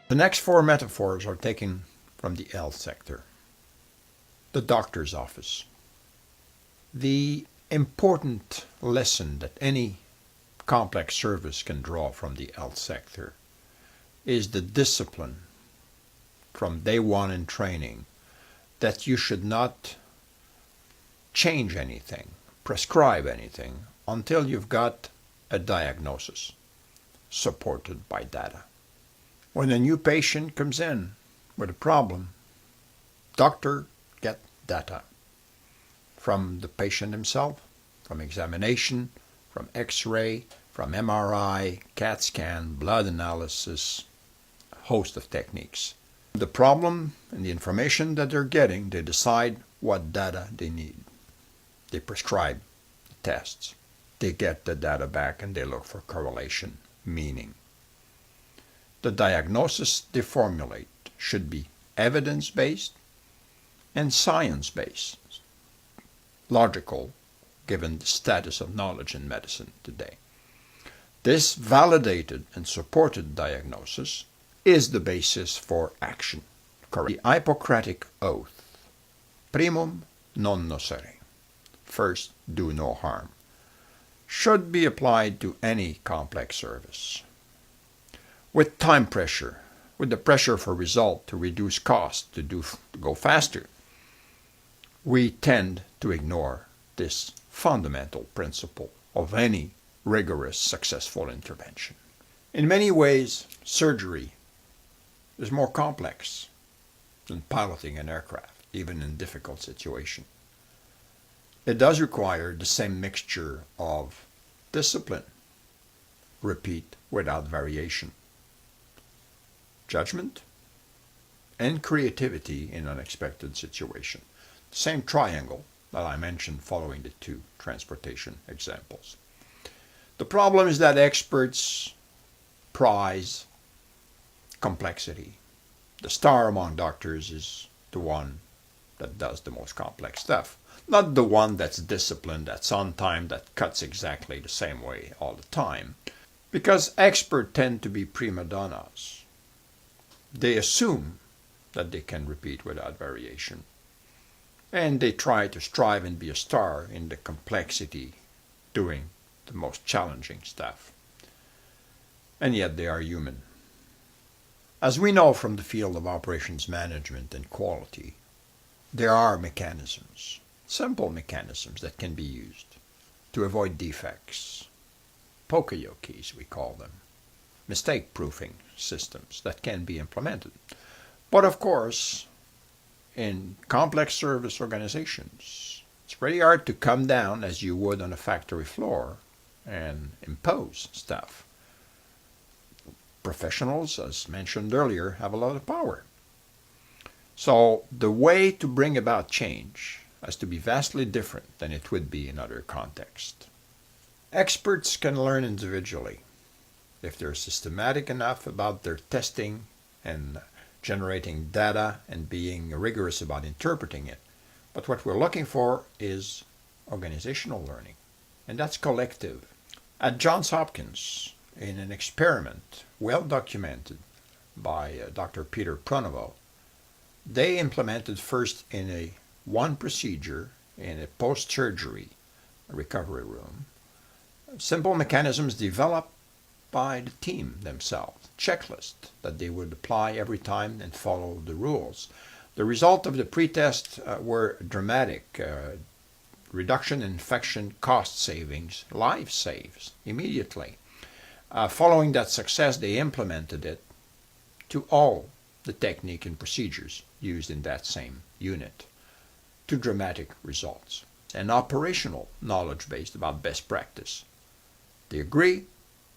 The next four metaphors are taken from the health sector. The doctor's office. The important lesson that any complex service can draw from the health sector is the discipline from day one in training that you should not change anything, prescribe anything, until you've got a diagnosis supported by data. When a new patient comes in with a problem, doctor get data from the patient himself, from examination, from X-ray, from MRI, CAT scan, blood analysis, a host of techniques. The problem and the information that they're getting, they decide what data they need. They prescribe tests. They get the data back and they look for correlation, meaning. The diagnosis they formulate should be evidence-based and science-based, logical, given the status of knowledge in medicine today. This validated and supported diagnosis is the basis for action. The Hippocratic Oath, primum non nocere, first do no harm, should be applied to any complex service. With time pressure, with the pressure for result to reduce cost, to go faster, we tend to ignore this fundamental principle of any rigorous, successful intervention. In many ways, surgery is more complex than piloting an aircraft, even in difficult situations. It does require the same mixture of discipline, repeat without variation, judgment, and creativity in unexpected situations. The same triangle that I mentioned following the two transportation examples. The problem is that experts prize complexity. The star among doctors is the one that does the most complex stuff, not the one that's disciplined, that's on time, that cuts exactly the same way all the time. Because experts tend to be prima donnas. They assume that they can repeat without variation. And they try to strive and be a star in the complexity, doing the most challenging stuff. And yet they are human. As we know from the field of operations management and quality, there are mechanisms, simple mechanisms that can be used to avoid defects. Poka-yokis, we call them. Mistake-proofing systems that can be implemented. But of course, in complex service organizations, it's pretty hard to come down as you would on a factory floor and impose stuff. Professionals, as mentioned earlier, have a lot of power. So the way to bring about change has to be vastly different than it would be in other contexts. Experts can learn individually if they're systematic enough about their testing and generating data and being rigorous about interpreting it. But what we're looking for is organizational learning, and that's collective. At Johns Hopkins, in an experiment well documented by Dr. Peter Pronovost, they implemented first in a one procedure in a post-surgery recovery room simple mechanisms developed by the team themselves, checklist that they would apply every time and follow the rules. The result of the pretest were dramatic reduction in infection, cost savings, life saves immediately. Following that success, they implemented it to all the technique and procedures used in that same unit, to dramatic results. And operational knowledge based about best practice. They agree,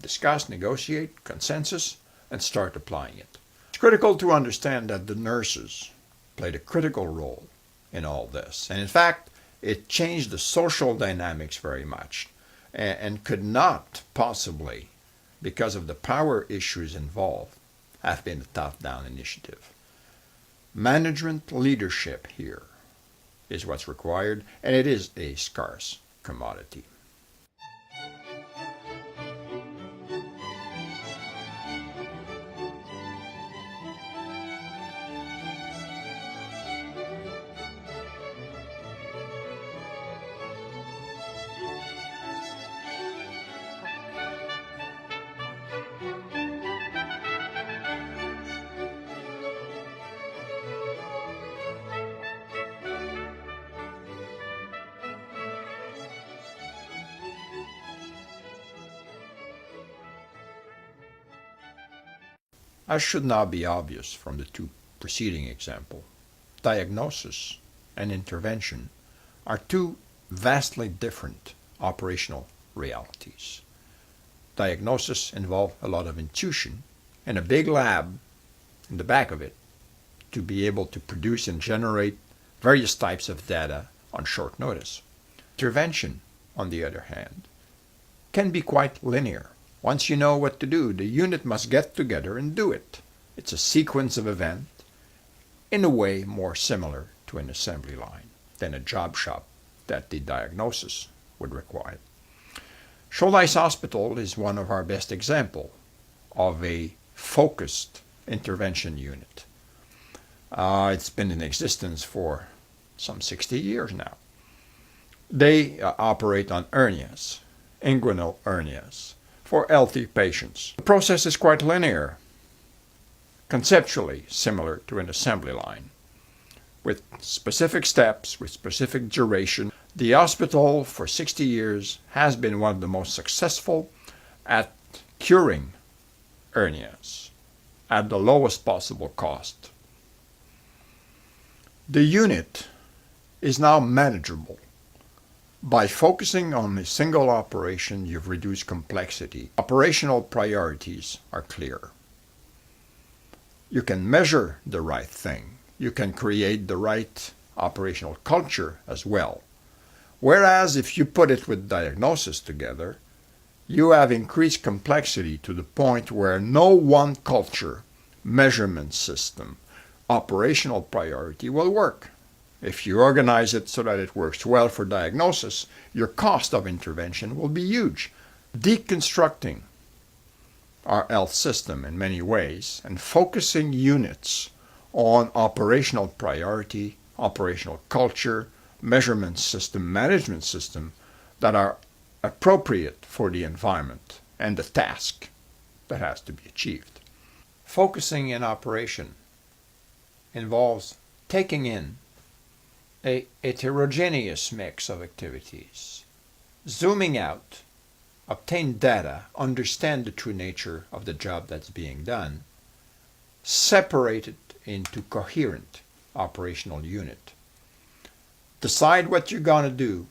discuss, negotiate, consensus, and start applying it. It's critical to understand that the nurses played a critical role in all this. And in fact, it changed the social dynamics very much and could not possibly, because of the power issues involved, have been a top-down initiative. Management leadership here is what's required, and it is a scarce commodity. As should now be obvious from the two preceding examples, diagnosis and intervention are two vastly different operational realities. Diagnosis involves a lot of intuition and a big lab in the back of it to be able to produce and generate various types of data on short notice. Intervention, on the other hand, can be quite linear. Once you know what to do, the unit must get together and do it. It's a sequence of events, in a way more similar to an assembly line than a job shop that the diagnosis would require. Shouldice Hospital is one of our best examples of a focused intervention unit. It's been in existence for some 60 years now. They operate on hernias, inguinal hernias, for healthy patients. The process is quite linear, conceptually similar to an assembly line, with specific steps, with specific duration. The hospital for 60 years has been one of the most successful at curing hernias at the lowest possible cost. The unit is now manageable. By focusing on a single operation, you've reduced complexity. Operational priorities are clear. You can measure the right thing. You can create the right operational culture as well. Whereas if you put it with diagnosis together, you have increased complexity to the point where no one culture, measurement system, operational priority will work. If you organize it so that it works well for diagnosis, your cost of intervention will be huge. Deconstructing our health system in many ways and focusing units on operational priority, operational culture, measurement system, management system that are appropriate for the environment and the task that has to be achieved. Focusing in operation involves taking in a heterogeneous mix of activities, zooming out, obtain data, understand the true nature of the job that's being done, separate it into coherent operational unit, decide what you're going to do,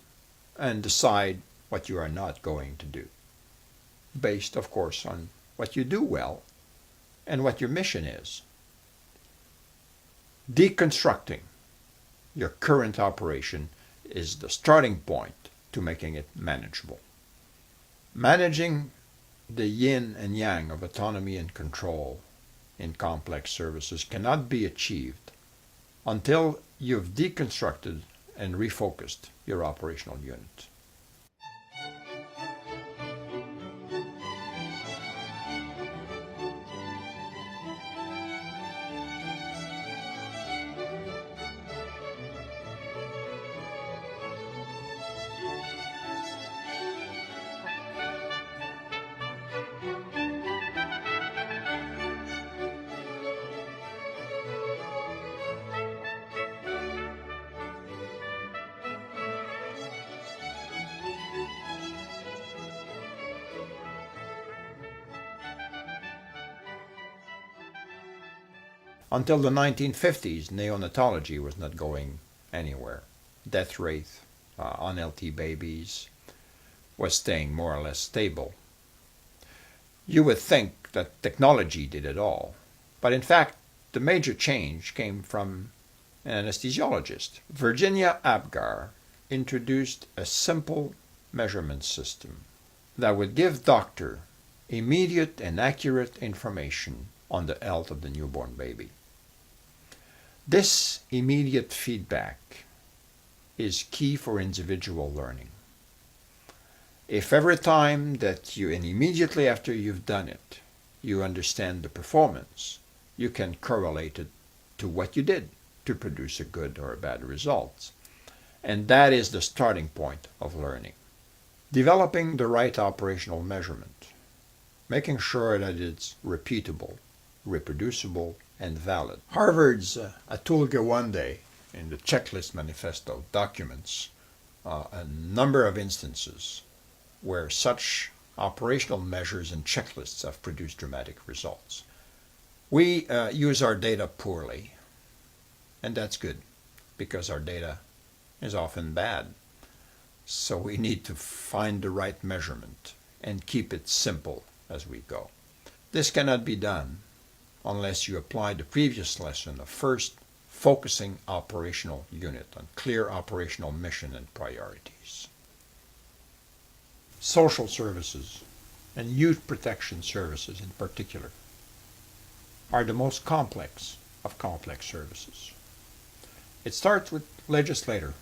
and decide what you are not going to do, based, of course, on what you do well and what your mission is. Deconstructing your current operation is the starting point to making it manageable. Managing the yin and yang of autonomy and control in complex services cannot be achieved until you've deconstructed and refocused your operational unit. Until the 1950s, neonatology was not going anywhere. Death rate on LT babies was staying more or less stable. You would think that technology did it all, but in fact, the major change came from an anesthesiologist. Virginia Apgar introduced a simple measurement system that would give doctor immediate and accurate information on the health of the newborn baby. This immediate feedback is key for individual learning. If every time that you, and immediately after you've done it, you understand the performance, you can correlate it to what you did to produce a good or a bad result. And that is the starting point of learning. Developing the right operational measurement, making sure that it's repeatable, reproducible, and valid. Harvard's Atul Gawande in the Checklist Manifesto documents a number of instances where such operational measures and checklists have produced dramatic results. We use our data poorly, and that's good because our data is often bad. So we need to find the right measurement and keep it simple as we go. This cannot be done unless you apply the previous lesson of first focusing operational unit on clear operational mission and priorities. Social services, and youth protection services in particular, are the most complex of complex services. It starts with legislator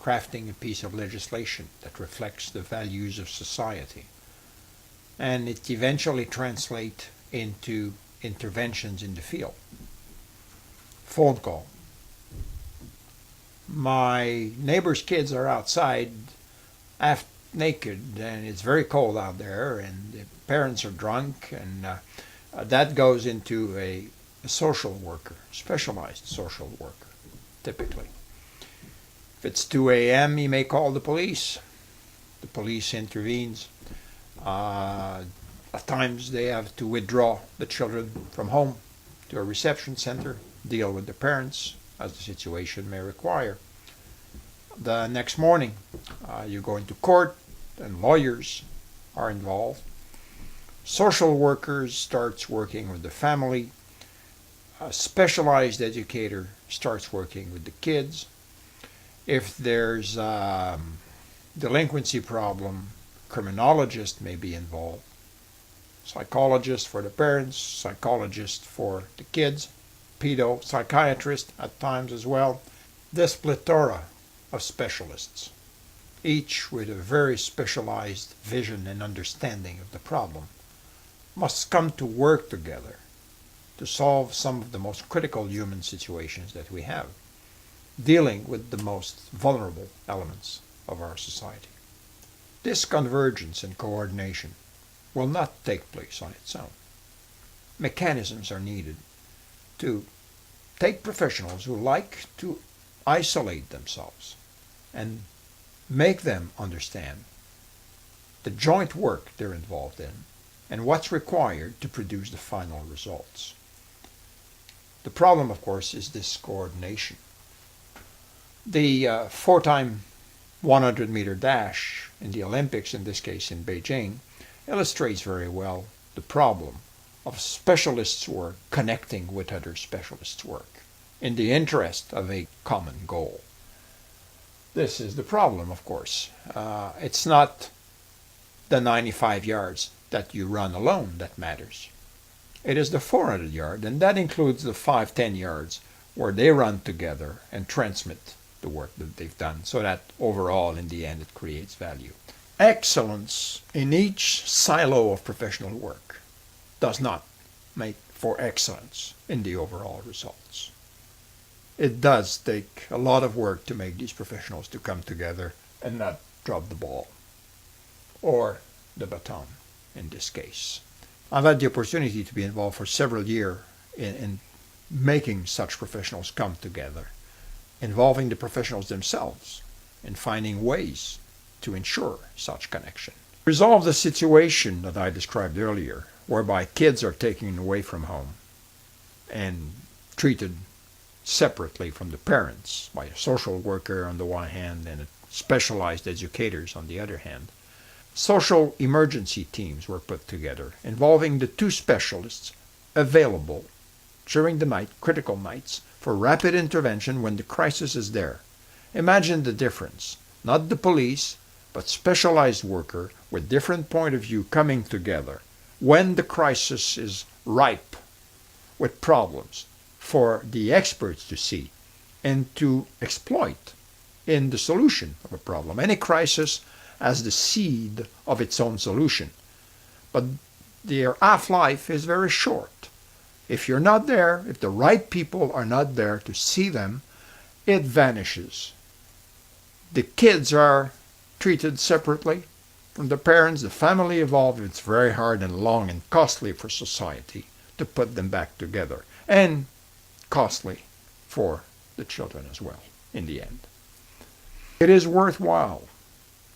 crafting a piece of legislation that reflects the values of society, and it eventually translates into interventions in the field. Phone call. My neighbor's kids are outside half naked and it's very cold out there and the parents are drunk, and that goes into a social worker, specialized social worker, typically. If it's 2 a.m., he may call the police. The police intervenes. At times they have to withdraw the children from home to a reception center, deal with the parents as the situation may require. The next morning, you go into court and lawyers are involved. Social workers starts working with the family. A specialized educator starts working with the kids. If there's a delinquency problem, criminologist may be involved. Psychologist for the parents, psychologist for the kids, pedo, psychiatrist at times as well. This plethora of specialists, each with a very specialized vision and understanding of the problem, must come to work together to solve some of the most critical human situations that we have, dealing with the most vulnerable elements of our society. This convergence and coordination will not take place on its own. Mechanisms are needed to take professionals who like to isolate themselves and make them understand the joint work they're involved in and what's required to produce the final results. The problem, of course, is this coordination. The 4-time 100-meter dash in the Olympics, in this case in Beijing, illustrates very well the problem of specialists' work connecting with other specialists' work in the interest of a common goal. This is the problem, of course. It's not the 95 yards that you run alone that matters. It is the 400 yard, and that includes the 5-10 yards where they run together and transmit the work that they've done, so that overall in the end it creates value. Excellence in each silo of professional work does not make for excellence in the overall results. It does take a lot of work to make these professionals to come together and not drop the ball, or the baton in this case. I've had the opportunity to be involved for several years in making such professionals come together, involving the professionals themselves in finding ways to ensure such connection. Resolve the situation that I described earlier, whereby kids are taken away from home and treated separately from the parents by a social worker on the one hand and specialized educators on the other hand. Social emergency teams were put together involving the 2 specialists available during the night, critical nights, for rapid intervention when the crisis is there. Imagine the difference. Not the police, but specialized worker with different point of view coming together when the crisis is ripe with problems for the experts to see and to exploit in the solution of a problem. Any crisis has the seed of its own solution, but their half-life is very short. If you're not there, if the right people are not there to see them, it vanishes. The kids are treated separately from the parents, the family involved. It's very hard and long and costly for society to put them back together, and costly for the children as well in the end. It is worthwhile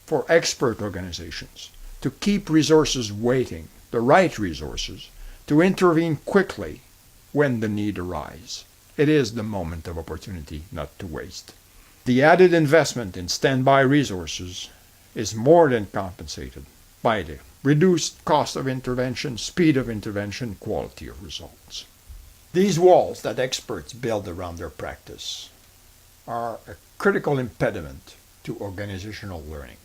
for expert organizations to keep resources waiting, the right resources, to intervene quickly when the need arises. It is the moment of opportunity not to waste. The added investment in standby resources is more than compensated by the reduced cost of intervention, speed of intervention, quality of results. These walls that experts build around their practice are a critical impediment to organizational learning.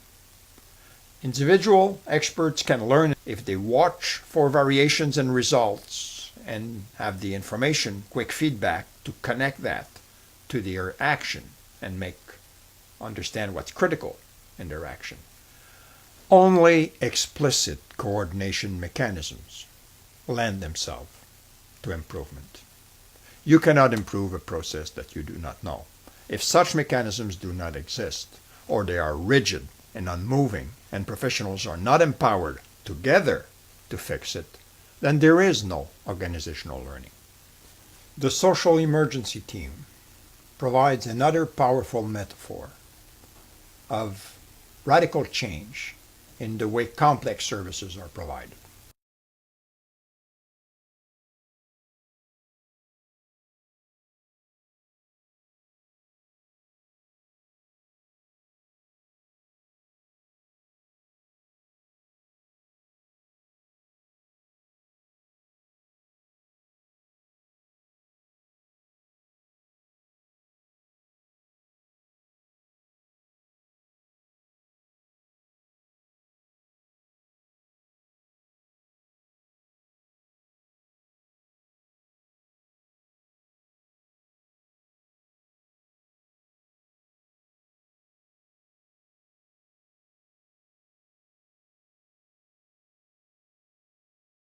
Individual experts can learn if they watch for variations in results and have the information, quick feedback to connect that to their action and understand what's critical in their action. Only explicit coordination mechanisms lend themselves to improvement. You cannot improve a process that you do not know. If such mechanisms do not exist, or they are rigid and unmoving, and professionals are not empowered together to fix it, then there is no organizational learning. The social emergency team provides another powerful metaphor of radical change in the way complex services are provided.